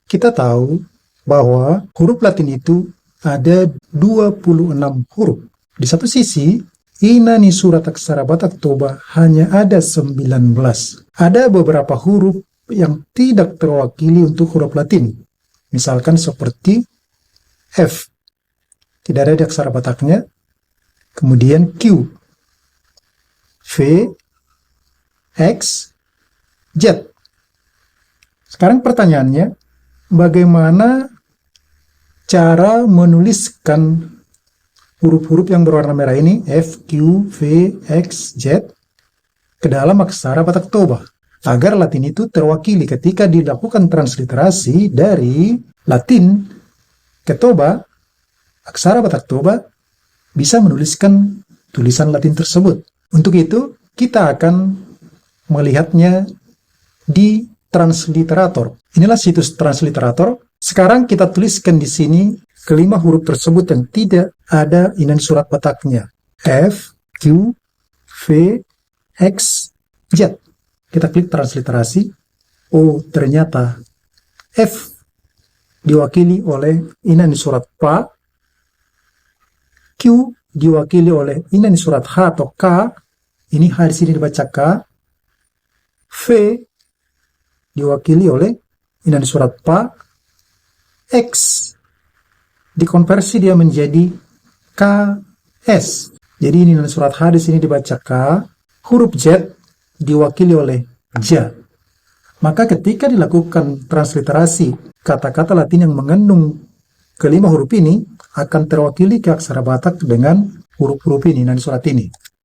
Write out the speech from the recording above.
Kita tahu bahwa huruf Latin itu ada 26 huruf. Di satu sisi, Inani surat aksara Batak Toba hanya ada 19. Ada beberapa huruf yang tidak terwakili untuk huruf Latin. Misalkan seperti F. Tidak ada di aksara Bataknya. Kemudian Q, V, X, Z. Sekarang pertanyaannya, bagaimana cara menuliskan huruf-huruf yang berwarna merah ini, F, Q, V, X, Z, ke dalam aksara Batak Toba, agar Latin itu terwakili ketika dilakukan transliterasi dari Latin ke Toba, aksara Batak Toba bisa menuliskan tulisan Latin tersebut. Untuk itu, kita akan melihatnya di transliterator. Inilah situs transliterator. Sekarang kita tuliskan di sini kelima huruf tersebut yang tidak ada Inani surat Bataknya. F, Q, V, X, Z. Kita klik transliterasi. Oh, ternyata F diwakili oleh Inani surat Pa. Q diwakili oleh Inani surat H atau K. Ini H di sini dibaca K. V diwakili oleh Inani surat Pa. X dikonversi dia menjadi KS. Jadi ini Inani surat H di sini dibaca K. Huruf Z diwakili oleh J. Maka ketika dilakukan transliterasi, kata-kata Latin yang mengandung kelima huruf ini akan terwakili ke aksara Batak dengan huruf-huruf ini, Inani surat ini.